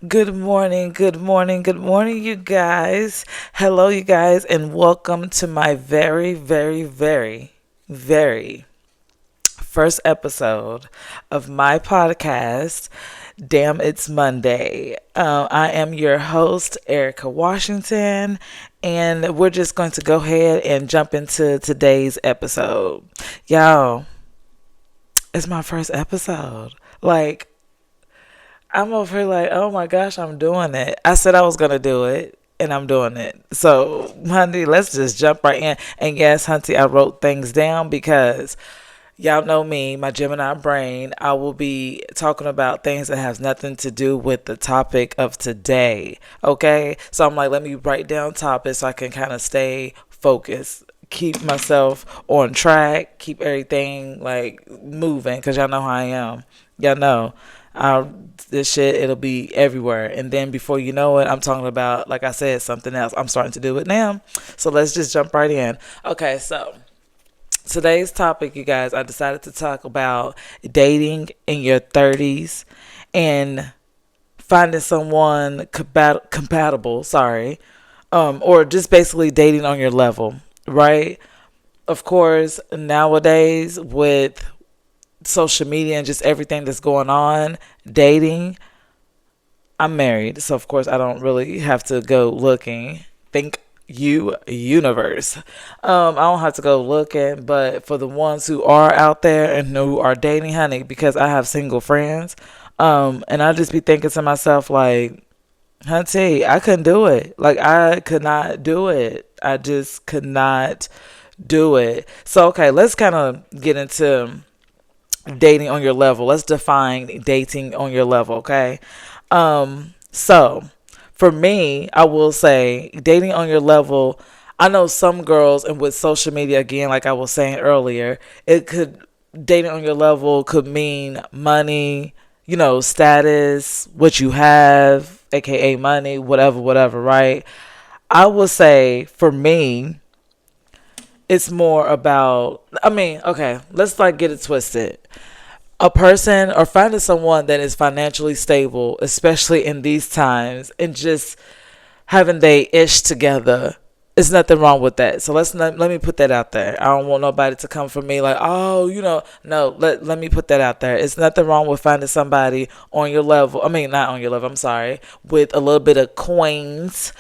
Good morning, good morning, good morning, you guys. Hello, you guys, and welcome to my very first episode of my podcast. Damn, it's Monday. I am your host, Erica Washington, and we're just going to go ahead and jump into today's episode. Y'all, it's my first episode. I'm over here like, oh my gosh, I'm doing it. I said I was gonna do it, and I'm doing it. So, honey, let's just jump right in. And yes, Hunty, I wrote things down because y'all know me, my Gemini brain. I will be talking about things that has nothing to do with the topic of today. Okay, so I'm like, let me write down topics so I can kind of stay focused. Keep myself on track, keep everything like moving, because y'all know how I am. Y'all know. This shit, it'll be everywhere. And then before you know it, I'm talking about, like I said, something else. I'm starting to do it now. So let's just jump right in. Okay, so today's topic, you guys, I decided to talk about dating in your 30s and finding someone compatible, or just basically dating on your level, right? Of course, nowadays with social media and just everything that's going on, dating, I'm married, so of course I don't really have to go looking. Thank you, universe. I don't have to go looking, but for the ones who are out there and who are dating, honey, because I have single friends, and I just be thinking to myself like, hunty, I couldn't do it. Like, I could not do it. I just could not do it. So okay, let's kind of get into dating on your level. Let's define dating on your level, okay? So for me, I will say dating on your level. I know some girls, and with social media again, like I was saying earlier, it could dating on your level could mean money, status, what you have, aka money, whatever, right? I would say for me, it's more about, okay, let's like get it twisted. A person or finding someone that is financially stable, especially in these times, and just having they ish together. There's nothing wrong with that. So let me put that out there. I don't want nobody to come for me like, oh, no, let me put that out there. It's nothing wrong with finding somebody on your level. I mean, not on your level, I'm sorry, with a little bit of coins,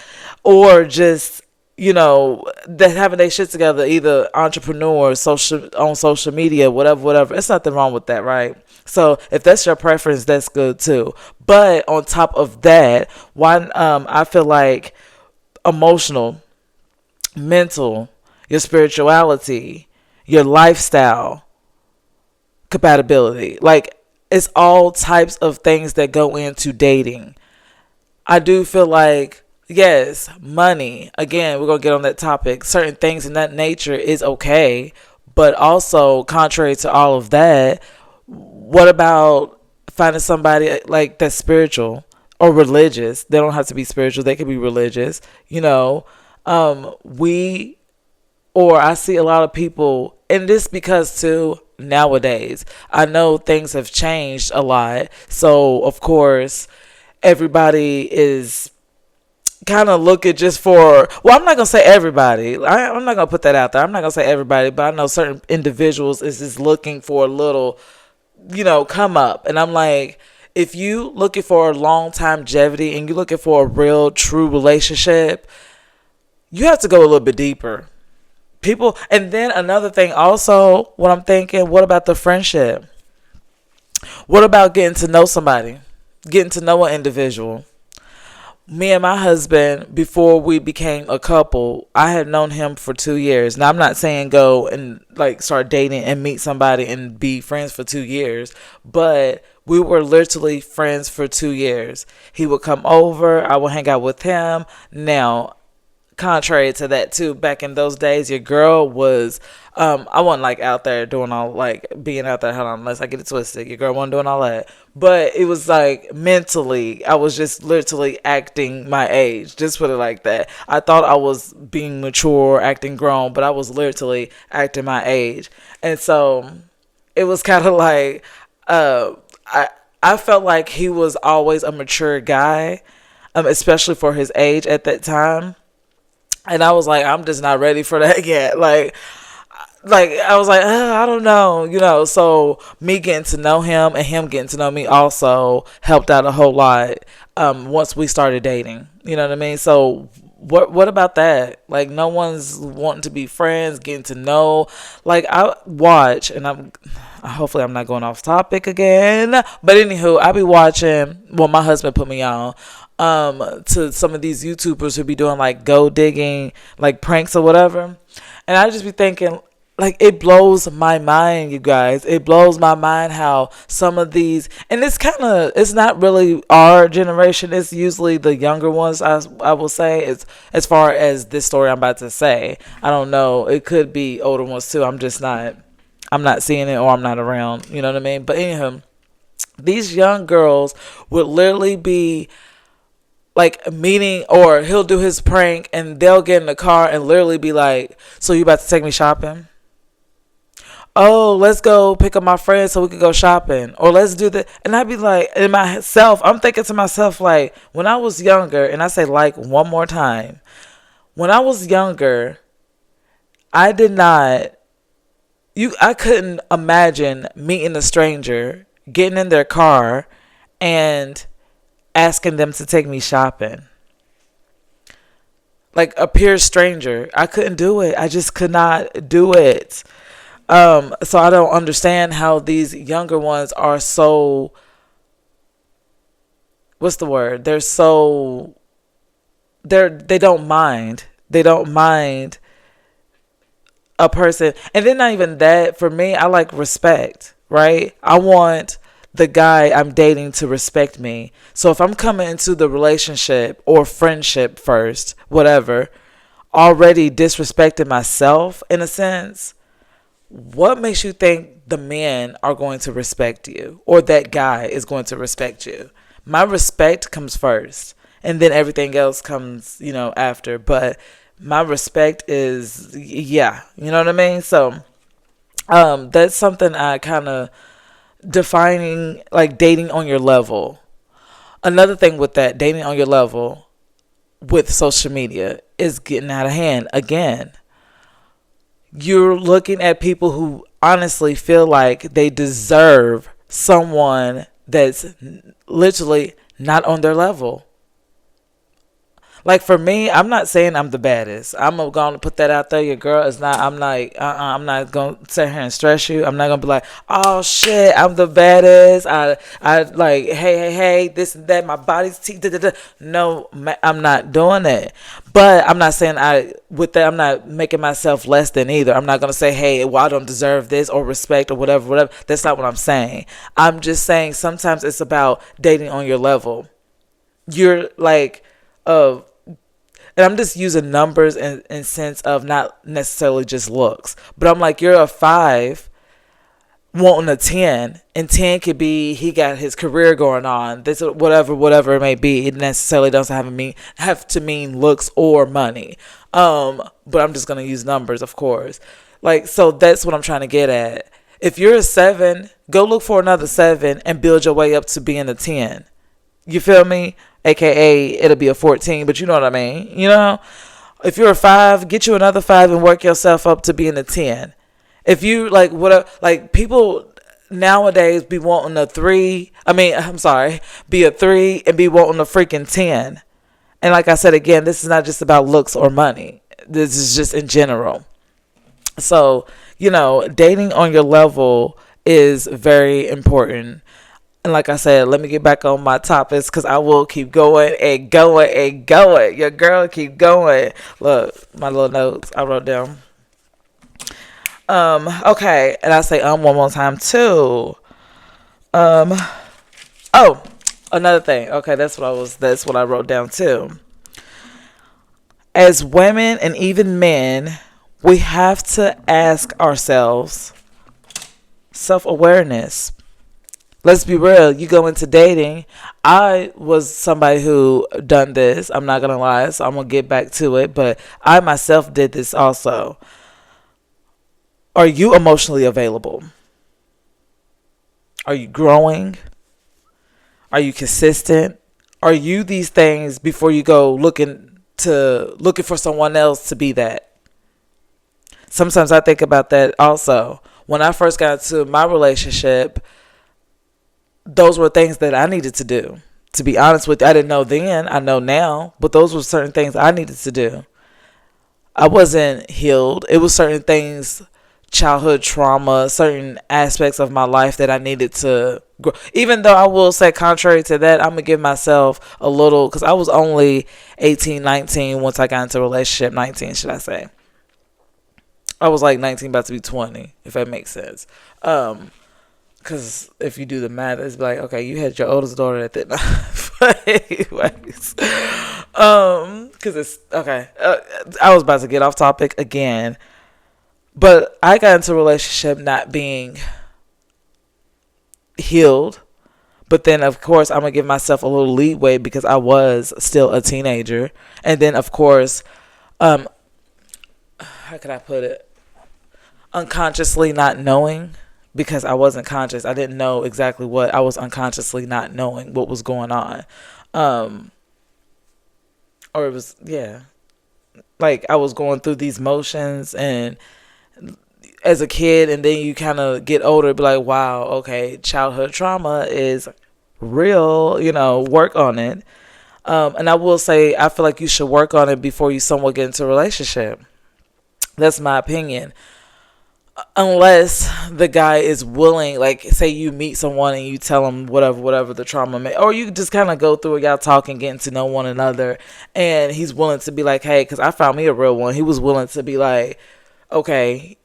or just that having their shit together, either entrepreneur, social media, whatever. It's nothing wrong with that, right? So if that's your preference, that's good too. But on top of that, why I feel like emotional, mental, your spirituality, your lifestyle compatibility, like it's all types of things that go into dating. I do feel like, yes, money, again, we're going to get on that topic. Certain things in that nature is okay. But also, contrary to all of that, what about finding somebody like that's spiritual or religious? They don't have to be spiritual, they can be religious. We, or I see a lot of people, and this because too, nowadays, I know things have changed a lot. So, of course, everybody is kind of looking just for, well, I'm not gonna say everybody, I'm not gonna put that out there, I'm not gonna say everybody, but I know certain individuals is just looking for a little, come up. And I'm like, if you looking for a long time longevity and you looking for a real true relationship, you have to go a little bit deeper, people. And then another thing also, what I'm thinking, what about the friendship? What about getting to know somebody, getting to know an individual? Me and my husband, before we became a couple, I had known him for 2 years. Now, I'm not saying go and like start dating and meet somebody and be friends for 2 years, but we were literally friends for 2 years. He would come over, I would hang out with him. Now, contrary to that too, back in those days, your girl was, I wasn't like out there doing all, like being out there, hold on, unless I get it twisted, your girl wasn't doing all that, but it was like mentally I was just literally acting my age, just put it like that. I thought I was being mature, acting grown, but I was literally acting my age. And so it was kind of like, I I felt like he was always a mature guy, especially for his age at that time. And I was like, I'm just not ready for that yet. Like I was like, I don't know, So me getting to know him and him getting to know me also helped out a whole lot. Once we started dating, you know what I mean. So what about that? Like no one's wanting to be friends, getting to know. Like I watch, and hopefully I'm not going off topic again. But anywho, I be watching. Well, my husband put me on. To some of these YouTubers who be doing like gold digging, like pranks or whatever. And I just be thinking, like, it blows my mind, you guys. It blows my mind how some of these, and it's not really our generation. It's usually the younger ones, I will say, as far as this story I'm about to say. I don't know. It could be older ones too. I'm not seeing it, or I'm not around. You know what I mean? But anyhow, these young girls would literally be like meeting, or he'll do his prank and they'll get in the car and literally be like, so you about to take me shopping? Oh, let's go pick up my friends so we can go shopping, or let's do that. And I'd be like, I'm thinking to myself, like, when I was younger, and I say like one more time, when I was younger, I did not, I couldn't imagine meeting a stranger, getting in their car and asking them to take me shopping. Like a pure stranger. I couldn't do it. I just could not do it. So I don't understand how these younger ones are so, what's the word? They don't mind. They don't mind a person. And then not even that, for me, I like respect, right? I want the guy I'm dating to respect me. So if I'm coming into the relationship or friendship first, whatever, already disrespecting myself in a sense, what makes you think the men are going to respect you, or that guy is going to respect you? My respect comes first, and then everything else comes, after. But my respect is, yeah, you know what I mean? So, that's something I kind of defining, like dating on your level. Another thing with that, dating on your level with social media is getting out of hand again. You're looking at people who honestly feel like they deserve someone that's literally not on their level. Like for me, I'm not saying I'm the baddest. I'm going to put that out there. Your girl is not. I'm like, I'm not going to sit here and stress you. I'm not going to be like, oh shit, I'm the baddest. I like, hey, this and that. My body's da, da, da. No, I'm not doing it. But I'm not saying with that, I'm not making myself less than either. I'm not going to say, hey, well, I don't deserve this or respect or whatever. That's not what I'm saying. I'm just saying sometimes it's about dating on your level. You're like, and I'm just using numbers in sense of not necessarily just looks. But I'm like, you're a 5 wanting a 10. And 10 could be he got his career going on. This whatever it may be. It necessarily doesn't have to mean looks or money. But I'm just going to use numbers, of course. Like, so that's what I'm trying to get at. If you're a 7, go look for another 7 and build your way up to being a 10. You feel me? AKA it'll be a 14, but you know what I mean. If you're a 5, get you another 5 and work yourself up to being a 10. If you like people nowadays be wanting a 3. Be a 3 and be wanting a freaking 10. And like I said again, this is not just about looks or money. This is just in general. So, dating on your level is very important. And like I said, let me get back on my topics because I will keep going and going and going. Your girl keep going. Look, my little notes I wrote down. Okay, and I say one more time too. Oh, another thing. Okay, that's what I wrote down too. As women and even men, we have to ask ourselves self-awareness. Let's be real. You go into dating. I was somebody who done this. I'm not going to lie. So I'm going to get back to it. But I myself did this also. Are you emotionally available? Are you growing? Are you consistent? Are you these things before you go looking for someone else to be that? Sometimes I think about that also. When I first got into my relationship, those were things that I needed to do. To be honest with you, I didn't know then, I know now, but those were certain things I needed to do. I wasn't healed. It was certain things, childhood trauma, certain aspects of my life that I needed to grow. Even though I will say, contrary to that, I'm going to give myself a little, because I was only 18, 19 once I got into a relationship. 19, should I say. I was like 19, about to be 20, if that makes sense. Because if you do the math, it's like, okay, you had your oldest daughter at that time. But anyways, because it's okay. I was about to get off topic again, but I got into a relationship not being healed. But then, of course, I'm gonna give myself a little leeway because I was still a teenager, and then, of course, how could I put it? Unconsciously not knowing. Because I wasn't conscious. I didn't know exactly what. I was unconsciously not knowing what was going on. Or it was, yeah. Like I was going through these motions and as a kid, and then you kind of get older, be like, wow, okay, childhood trauma is real, work on it. And I will say, I feel like you should work on it before you somewhat get into a relationship. That's my opinion. Unless the guy is willing, like say you meet someone and you tell them whatever the trauma may, or you just kind of go through it, y'all talking, getting to know one another, and he's willing to be like, hey, because I found me a real one. He was willing to be like, okay,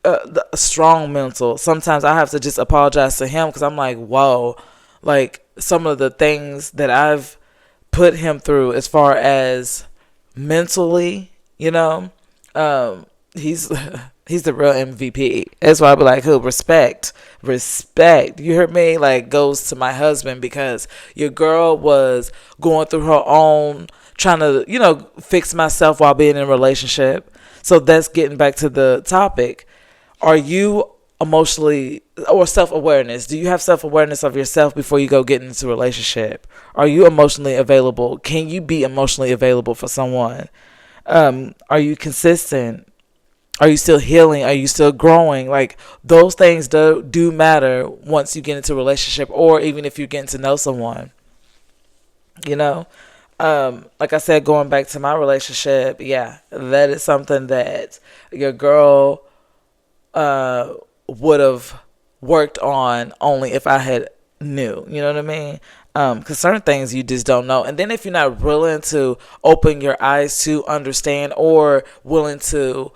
strong mental. Sometimes I have to just apologize to him because I'm like, whoa, like some of the things that I've put him through as far as mentally, he's he's the real MVP. That's why I be like, who respect. You heard me? Like goes to my husband because your girl was going through her own trying to, fix myself while being in a relationship. So that's getting back to the topic. Are you emotionally or self-awareness? Do you have self-awareness of yourself before you go get into a relationship? Are you emotionally available? Can you be emotionally available for someone? Are you consistent? Are you still healing? Are you still growing? Like those things do matter once you get into a relationship or even if you're getting to know someone. Like I said, going back to my relationship, yeah, that is something that your girl would have worked on only if I had knew. You know what I mean? Because certain things you just don't know. And then if you're not willing to open your eyes to understand or willing to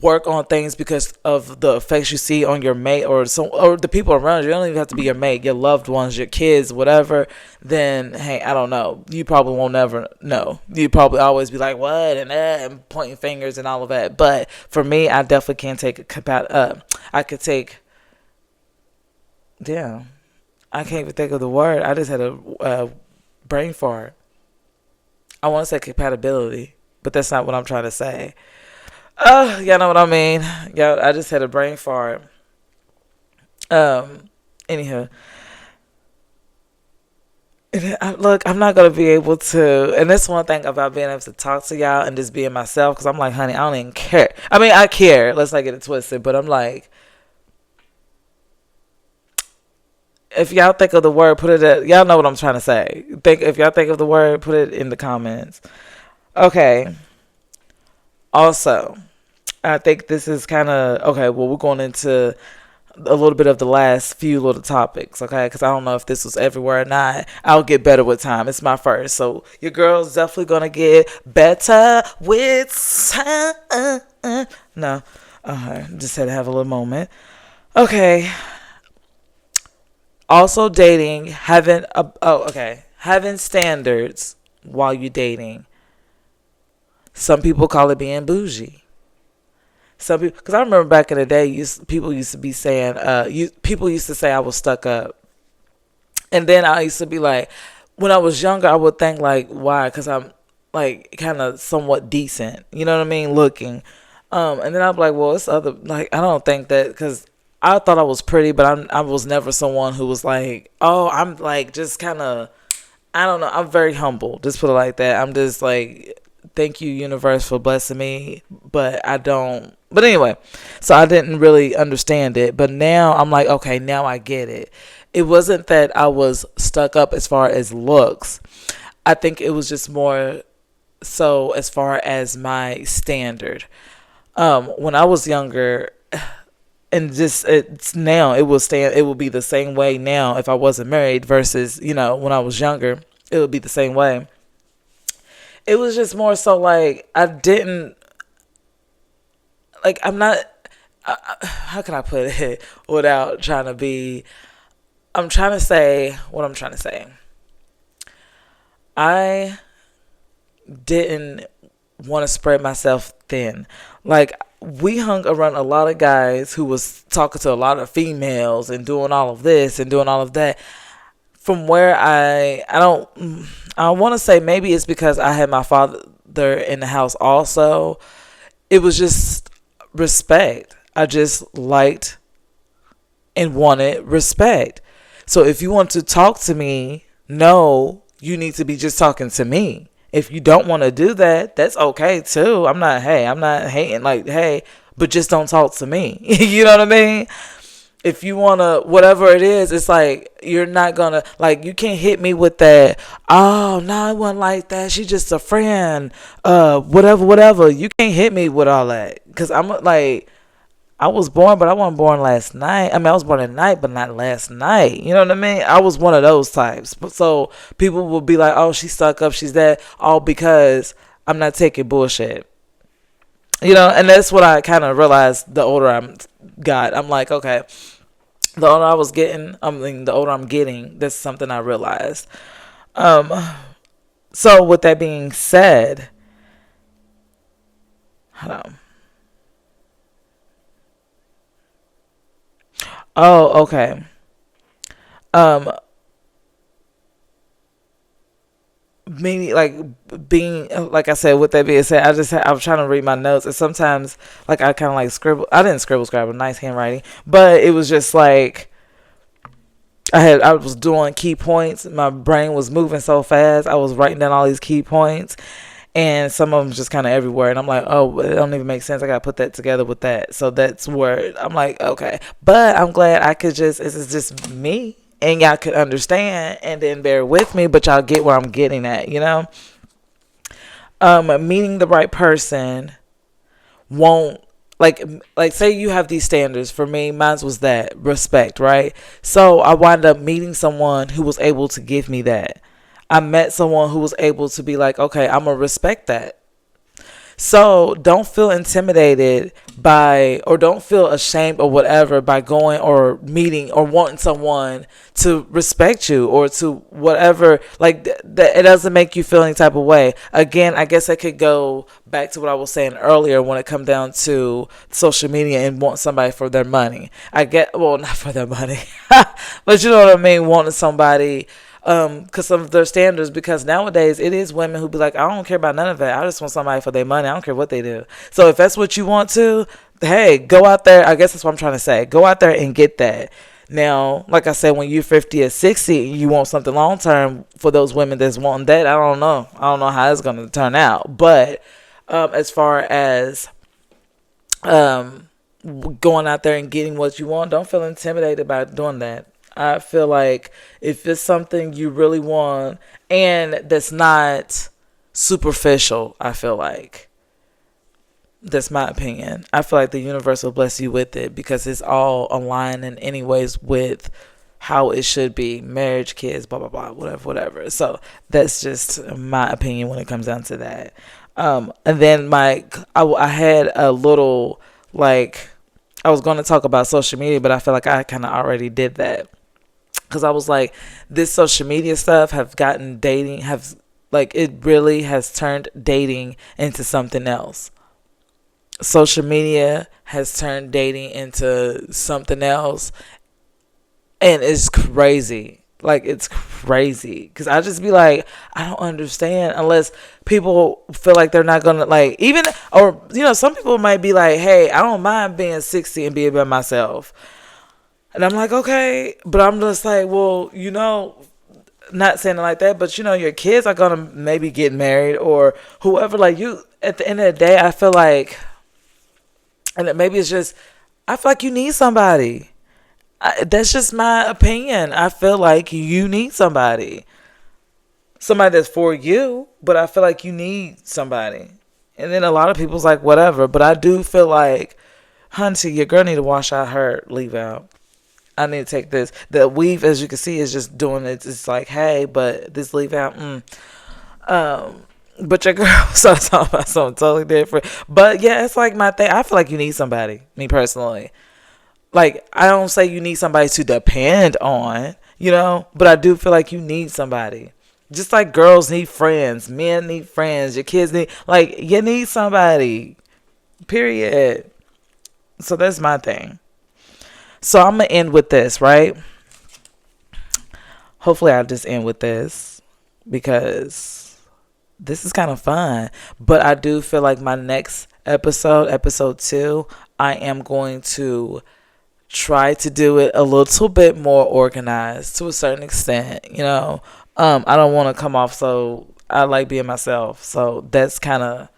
work on things because of the effects you see on your mate or the people around you. You don't even have to be your mate, your loved ones, your kids, whatever. Then, hey, I don't know. You probably won't ever know. You probably always be like, what? And pointing fingers and all of that. But for me, I definitely can take I could take, damn, I can't even think of the word. I just had a brain fart. I want to say compatibility, but that's not what I'm trying to say. Y'all know what I mean. Y'all, I just had a brain fart. Anyhow. Look, I'm not going to be able to, and that's one thing about being able to talk to y'all and just being myself, because I'm like, honey, I don't even care. I mean, I care. Let's not get it twisted, but I'm like, if y'all think of the word, put it at, y'all know what I'm trying to say. If y'all think of the word, put it in the comments. Okay. Also, I think this is kind of, okay, well, we're going into a little bit of the last few little topics, okay? Because I don't know if this was everywhere or not. I'll get better with time. It's my first. So your girl's definitely going to get better with time. No. Just had to have a little moment. Okay. Also dating, having standards while you're dating. Some people call it being bougie. Some people, because I remember back in the day, people used to be saying, people used to say I was stuck up, and then I used to be like, when I was younger, I would think like, why? Because I'm like kind of somewhat decent, you know what I mean, looking, and then I'd be like, well, it's other, like I don't think that, because I thought I was pretty, but I was never someone who was like, oh, I'm like just kind of I don't know. I'm very humble. Just put it like that. I'm just like, thank you, universe, for blessing me. But I don't. But anyway, so I didn't really understand it. But now I'm like, okay, now I get it. It wasn't that I was stuck up as far as looks. I think it was just more so as far as my standard. When I was younger, and just it's now it will stand. It will be the same way now if I wasn't married versus when I was younger, it would be the same way. It was just more so like I didn't like I'm not. How can I put it without trying to be? I'm trying to say what I'm trying to say. I didn't want to spread myself thin. Like we hung around a lot of guys who was talking to a lot of females and doing all of this and doing all of that. From where I want to say maybe it's because I had my father in the house also. It was just respect. I just liked and wanted respect. So if you want to talk to me, no, you need to be just talking to me. If you don't want to do that, that's okay too. I'm not hating like, hey, but just don't talk to me. You know what I mean? If you want to, whatever it is, it's like, you're not going to, like, you can't hit me with that. Oh, no, it wasn't like that. She's just a friend. Whatever. You can't hit me with all that. Because I'm like, I was born, but I wasn't born last night. I mean, I was born at night, but not last night. You know what I mean? I was one of those types. So people will be like, oh, she's stuck up, she's that, all because I'm not taking bullshit. And that's what I kind of realized the older I got. I'm like, okay, the older I was getting, the older I'm getting, that's something I realized. So with that being said, hold on. Oh, okay. Um, Meaning like being like I said. With that being said, I was trying to read my notes, and sometimes like I kind of like scribble. I didn't scribble, nice handwriting, but it was just like I was doing key points. My brain was moving so fast. I was writing down all these key points, and some of them just kind of everywhere. And I'm like, oh, it don't even make sense. I gotta put that together with that. So that's where I'm like, okay. But I'm glad I could just. This is just me, and y'all could understand, and then bear with me. But y'all get where I'm getting at, Meeting the right person won't like say you have these standards. For me, mine was that respect, right? So I wound up meeting someone who was able to give me that. I met someone who was able to be like, okay, I'm gonna respect that. So don't feel intimidated by, or don't feel ashamed or whatever by going or meeting or wanting someone to respect you or to whatever. Like that, it doesn't make you feel any type of way. Again, I guess I could go back to what I was saying earlier when it come down to social media and want somebody for their money. Well, not for their money, but you know what I mean. Wanting somebody because of their standards, because nowadays it is women who be like, I don't care about none of that. I just want somebody for their money. I don't care what they do. So if that's what you want to, hey, go out there. I guess that's what I'm trying to say. Go out there and get that. Now, like I said, when you're 50 or 60, you want something long term for those women that's wanting that. I don't know. I don't know how it's going to turn out. But as far as going out there and getting what you want, don't feel intimidated about doing that. I feel like if it's something you really want and that's not superficial, I feel like that's my opinion. I feel like the universe will bless you with it because it's all aligned in any ways with how it should be. Marriage, kids, blah, blah, blah, whatever. So that's just my opinion when it comes down to that. And then I had a little, like, I was going to talk about social media, but I feel like I kind of already did that. Because I was like, this social media stuff it really has turned dating into something else. Social media has turned dating into something else. And it's crazy. Like, it's crazy. Because I just be like, I don't understand unless people feel like they're not going to, like, even, or, some people might be like, hey, I don't mind being 60 and being by myself. And I'm like, okay, but I'm just like, well, not saying it like that, but your kids are gonna maybe get married or whoever. Like you, at the end of the day, I feel like, and maybe it's just, I feel like you need somebody. That's just my opinion. I feel like you need somebody that's for you, but I feel like you need somebody. And then a lot of people's like, whatever. But I do feel like, Hunty, your girl need to wash out her leave out. I need to take this. The weave, as you can see, is just doing it. It's like, hey, but this leave out, but your girl started talking about something totally different. But yeah, it's like my thing. I feel like you need somebody, me personally. Like, I don't say you need somebody to depend on, but I do feel like you need somebody. Just like girls need friends, men need friends, your kids need, like, you need somebody, period. So that's my thing. So I'm going to end with this, right? Hopefully I'll just end with this because this is kind of fun. But I do feel like my next episode 2, I am going to try to do it a little bit more organized to a certain extent, I don't want to come off, so I like being myself. So that's kind of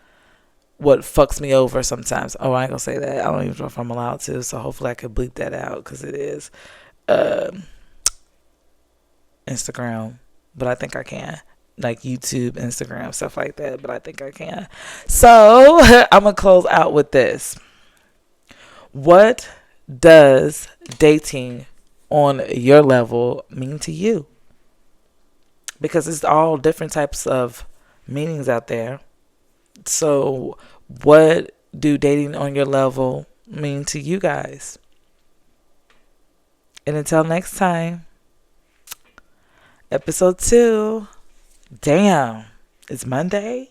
what fucks me over sometimes. Oh, I ain't gonna say that. I don't even know if I'm allowed to. So hopefully I could bleep that out because it is Instagram, but I think I can. Like YouTube, Instagram, stuff like that. But I think I can. So I'm gonna close out with this. What does dating on your level mean to you? Because it's all different types of meanings out there. So what do dating on your level mean to you guys? And until next time, episode 2. Damn, it's Monday.